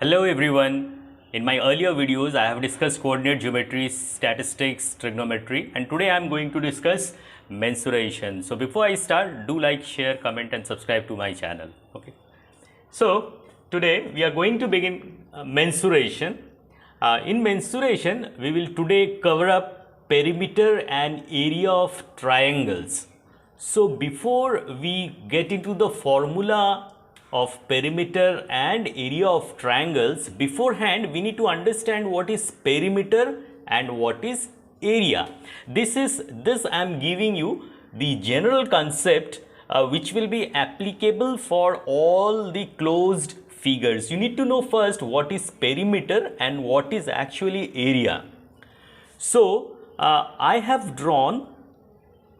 Hello everyone. In my earlier videos, I have discussed coordinate geometry, statistics, trigonometry, and today I am going to discuss mensuration. So before I start, do like, share, comment and subscribe to my channel. Okay. So today we are going to begin mensuration. In mensuration, we will today cover up perimeter and area of triangles. So before we get into the formula of perimeter and area of triangles, beforehand we need to understand what is perimeter and what is area. This I am giving you the general concept which will be applicable for all the closed figures. You need to know first what is perimeter and what is actually area. So I have drawn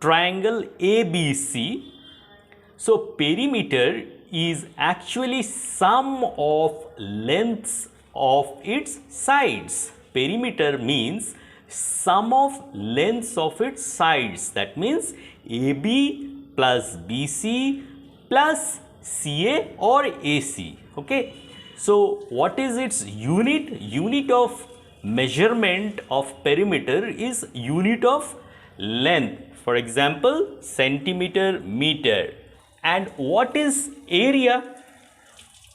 triangle ABC. So perimeter is actually sum of lengths of its sides. Perimeter means sum of lengths of its sides. That means AB plus BC plus CA or AC. Okay. So what is its unit? Unit of measurement of perimeter is unit of length. For example, centimeter, meter. And what is area?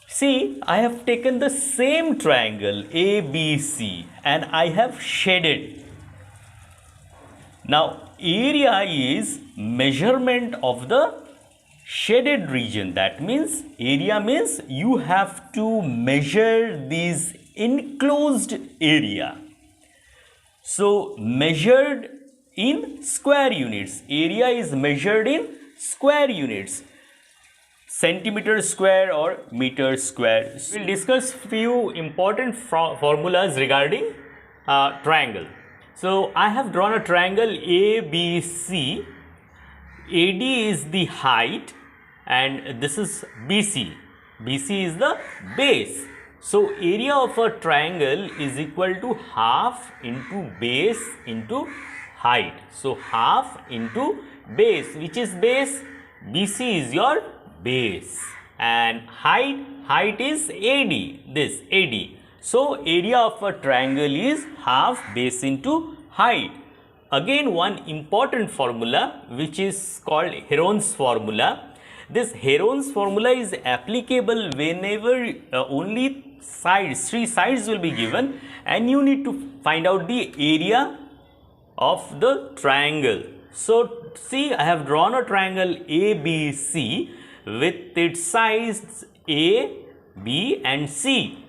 See, I have taken the same triangle ABC and I have shaded. Now, area is measurement of the shaded region. That means area means you have to measure this enclosed area. So, measured in square units. Area is measured in square units. Centimeter square or meter square. We will discuss few important formulas regarding triangle. So I have drawn a triangle ABC. AD is the height and this is BC. BC is the base. So area of a triangle is equal to half into base into height. So half into base. Which is base? BC is your base and height is AD, this AD. So area of a triangle is half base into height. Again, one important formula which is called Heron's formula. This Heron's formula is applicable whenever only sides, three sides will be given and you need to find out the area of the triangle. So see, I have drawn a triangle ABC with its sides A, B and C.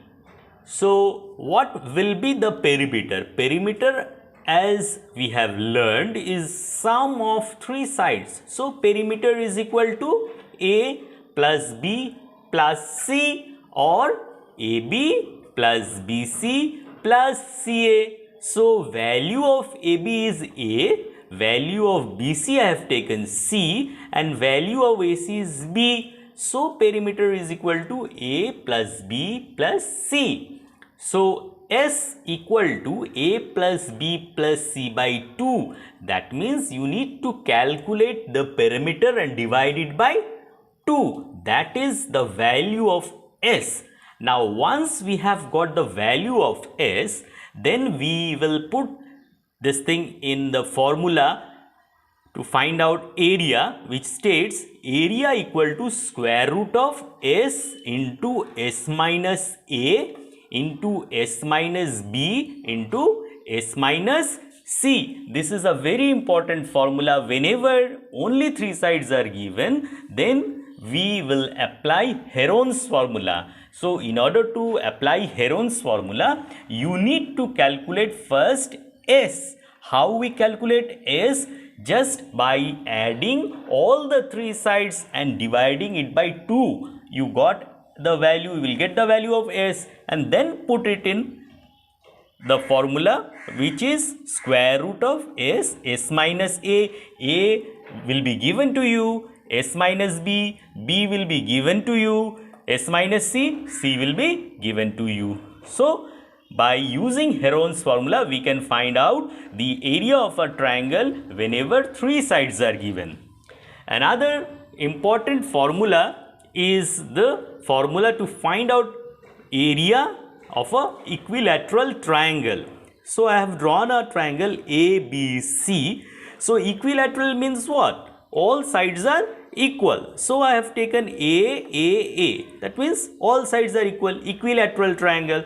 So what will be the perimeter? Perimeter, as we have learned, is sum of three sides. So perimeter is equal to A plus B plus C or AB plus BC plus CA. So value of AB is A, value of BC I have taken C and value of AC is B. So perimeter is equal to A plus B plus C. So S equal to A plus B plus C by 2. That means you need to calculate the perimeter and divide it by 2. That is the value of S. Now once we have got the value of S, then we will put this thing in the formula to find out area, which states area equal to square root of S into S minus A into S minus B into S minus C. This is a very important formula. Whenever only three sides are given, then we will apply Heron's formula. So in order to apply Heron's formula, you need to calculate first S. How we calculate S? Just by adding all the three sides and dividing it by 2. You got the value, you will get the value of S and then put it in the formula, which is square root of S, S minus A will be given to you, S minus B will be given to you, S minus C will be given to you. So by using Heron's formula, we can find out the area of a triangle whenever three sides are given. Another important formula is the formula to find out area of a equilateral triangle. So I have drawn a triangle ABC. So equilateral means what? All sides are equal. So I have taken A. That means all sides are equal. Equilateral triangle.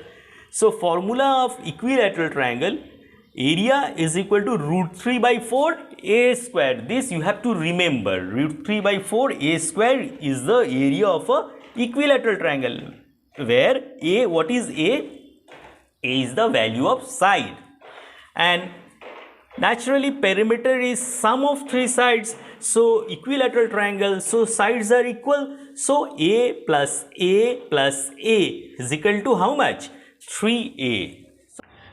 So formula of equilateral triangle, area is equal to root 3 by 4 a square. This you have to remember. Root 3 by 4 a square is the area of a equilateral triangle, where a, what is a? A is the value of side, and naturally perimeter is sum of three sides. So equilateral triangle, so sides are equal. So a plus a plus a is equal to how much? 3a.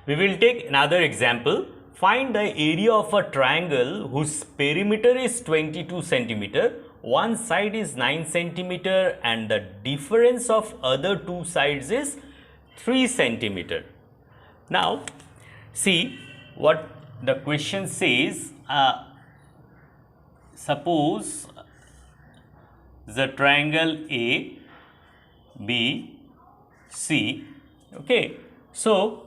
We will take another example. Find the area of a triangle whose perimeter is 22 centimeter. One side is 9 centimeter and the difference of other two sides is 3 centimeter. Now, see what the question says. Suppose the triangle A, B, C. Okay. So,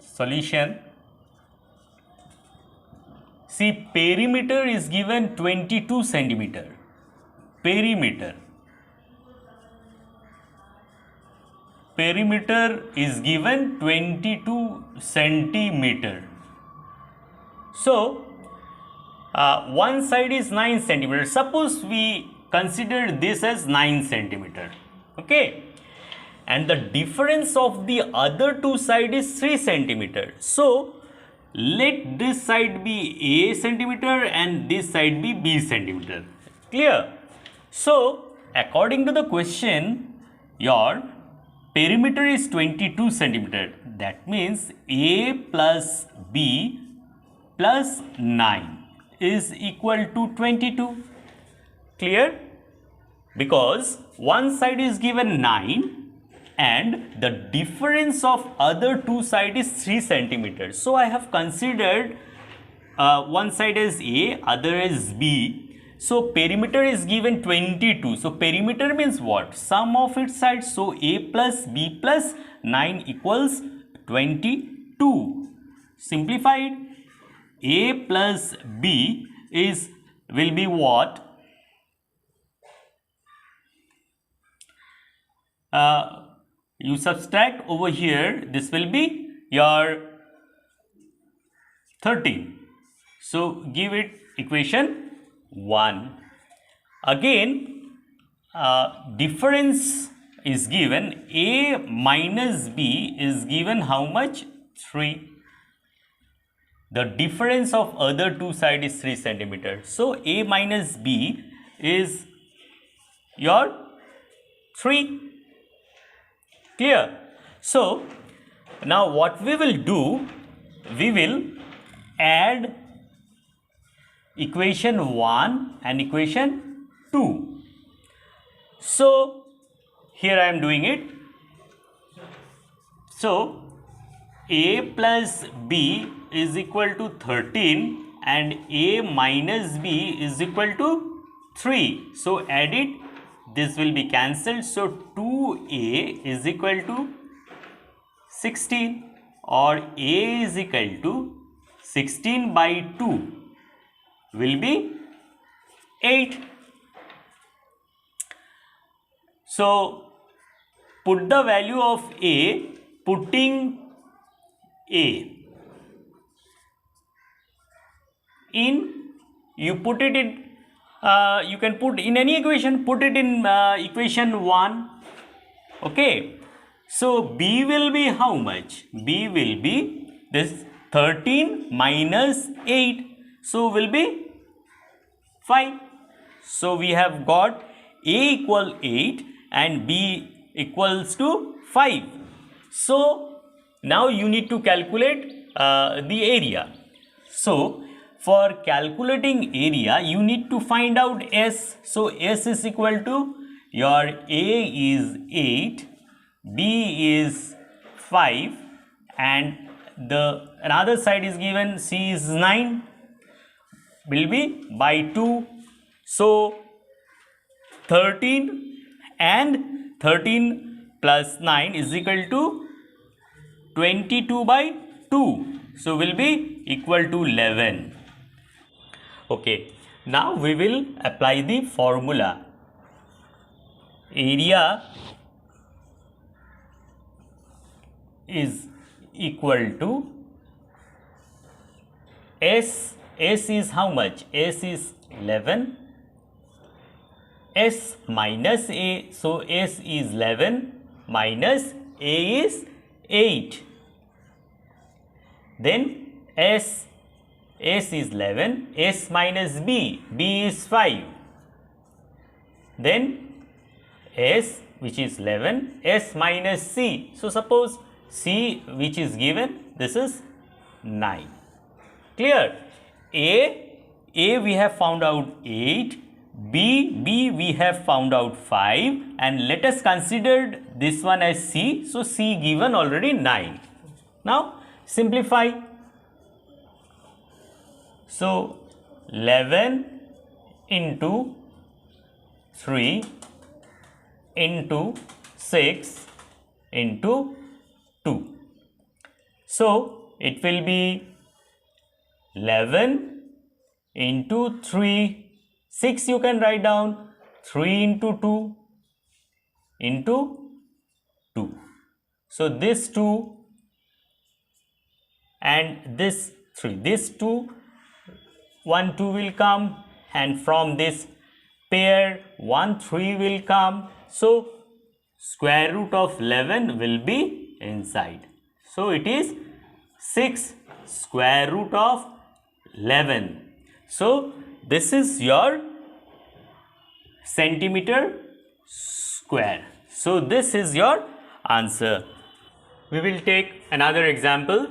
solution. See, perimeter is given 22 centimeter. Perimeter is given 22 centimeter. So, one side is 9 centimeter. Suppose we consider this as 9 centimeter. Okay. And the difference of the other two side is 3 centimeter. So, let this side be A centimeter and this side be B centimeter. Clear? So, according to the question, your perimeter is 22 centimeter. That means A plus B plus 9 is equal to 22. Clear? Because one side is given 9 and the difference of other two side is 3 centimeters. So I have considered one side as A, other as B. So perimeter is given 22. So perimeter means what? Sum of its sides. So A plus B plus 9 equals 22. Simplified, A plus B will be what? You subtract over here, this will be your 13. So give it equation 1. Again, difference is given. A minus B is given how much? 3. The difference of other two sides is 3 centimeters. So A minus B is your 3. Clear? So, now what we will do, we will add equation 1 and equation 2. So, here I am doing it. So, A plus B is equal to 13 and A minus B is equal to 3. So, add it. This will be cancelled. So 2A is equal to 16, or A is equal to 16 by 2 will be 8. So put the value of A, putting A in, you put it in. You can put in any equation, put it in equation 1. Okay. So B will be how much? B will be this 13 minus 8. So will be 5. So we have got A equal 8 and B equals to 5. So now you need to calculate the area. So for calculating area, you need to find out S. So S is equal to your A is 8, B is 5, and the another side is given, C is 9, will be by 2. So 13 and 13 plus 9 is equal to 22 by 2. So will be equal to 11. Okay, now we will apply the formula. Area is equal to S. S is how much? S is 11. S minus A. So S is 11 minus A is 8. Then S is 11. S minus B. B is 5. Then S, which is 11. S minus C. So suppose C, which is given, this is 9. Clear? A we have found out 8. B we have found out 5, and let us consider this one as C. So C given already 9. Now simplify. So 11 into 3 into 6 into 2. So it will be 11 into 3, 6 you can write down, 3 into 2 into 2. So this 2 and this 3, this 2, 1 2 will come, and from this pair 1 3 will come. So square root of 11 will be inside. So it is 6 square root of 11. So this is your centimeter square. So this is your answer. We will take another example.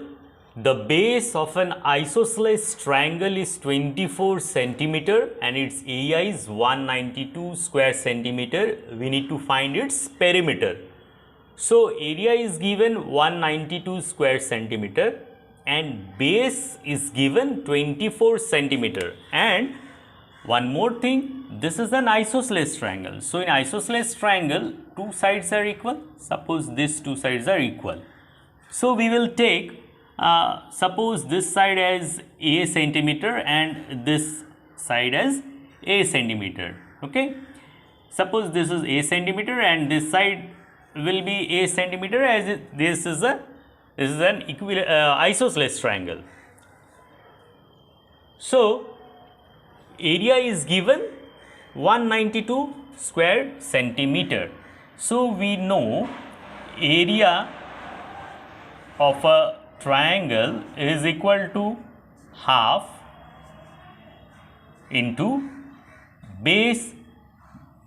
The base of an isosceles triangle is 24 centimeter and its area is 192 square centimeter. We need to find its perimeter. So area is given 192 square centimeter and base is given 24 centimeter. And one more thing, this is an isosceles triangle. So in isosceles triangle, two sides are equal. Suppose these two sides are equal. So we will take suppose this side as a centimeter and this side as a centimeter. Okay, suppose this is a centimeter and this side will be a centimeter, as this is an isosceles triangle. So area is given 192 square centimeter. So we know area of a triangle is equal to half into base.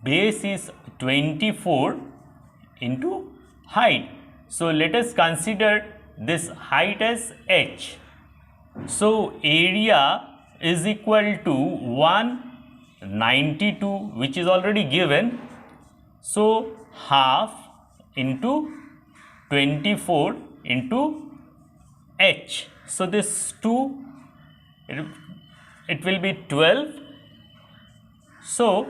Base is 24 into height. So let us consider this height as h. So area is equal to 192, which is already given. So half into 24 into h. So this 2, it will be 12. So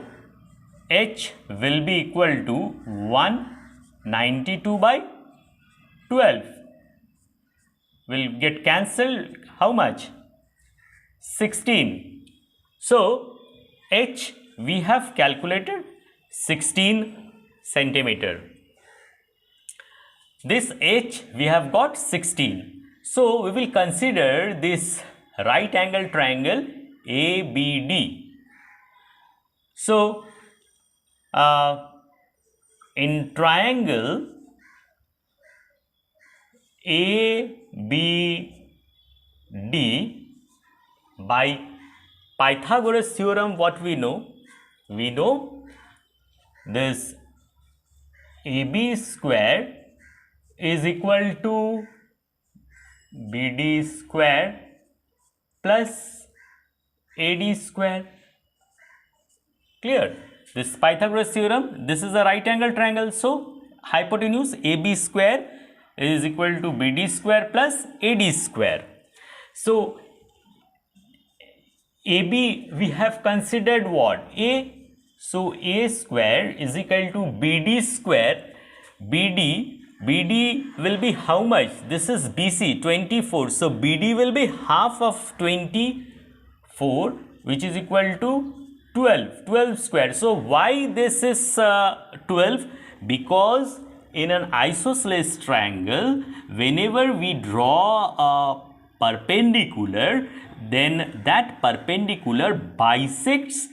h will be equal to 192 by 12. Will get cancelled. How much? 16. So h we have calculated 16 centimeter. This h we have got 16. So we will consider this right angle triangle ABD. So in triangle ABD, by Pythagoras theorem, what we know? We know this AB square is equal to BD square plus AD square. Clear? This Pythagoras theorem, this is a right angle triangle. So hypotenuse AB square is equal to BD square plus AD square. So AB we have considered what? A. So A square is equal to BD square. BD will be how much? This is BC 24. So BD will be half of 24, which is equal to 12 square. So why this is 12? Because in an isosceles triangle, whenever we draw a perpendicular, then that perpendicular bisects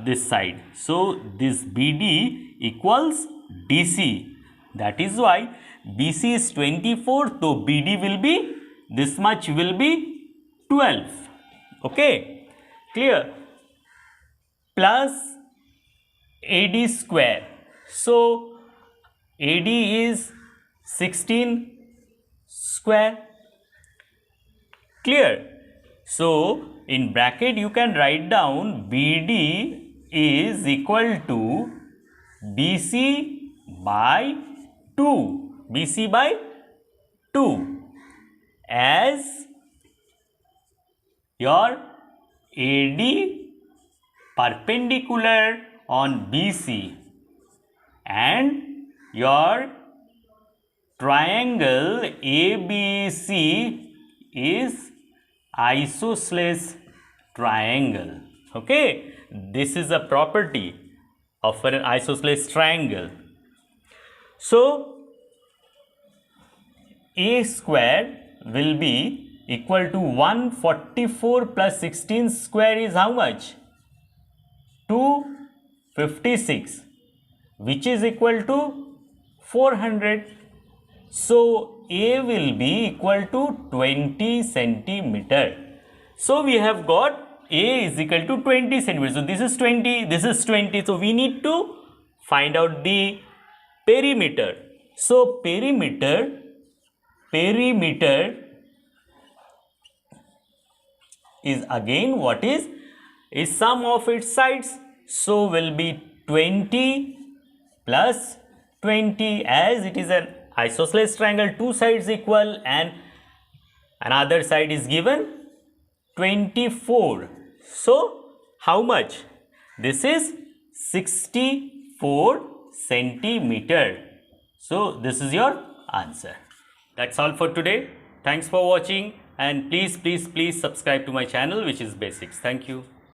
this side. So this BD equals DC. That is why BC is 24, so BD will be, this much will be 12. Okay, clear? Plus AD square. So AD is 16 square. Clear? So in bracket you can write down BD is equal to BC by 2. BC by 2, as your AD perpendicular on BC and your triangle ABC is isosceles triangle. Okay, this is a property of an isosceles triangle. So A square will be equal to 144 plus 16 square is how much? 256, which is equal to 400. So A will be equal to 20 centimeter. So we have got A is equal to 20 centimeters. So this is 20, this is 20. So we need to find out the perimeter. So perimeter is again what is sum of its sides. So will be 20 plus 20, as it is an isosceles triangle, two sides equal and another side is given 24. So how much? This is 64 centimeter. So this is your answer. That's all for today. Thanks for watching, and please subscribe to my channel, which is Basics. Thank you.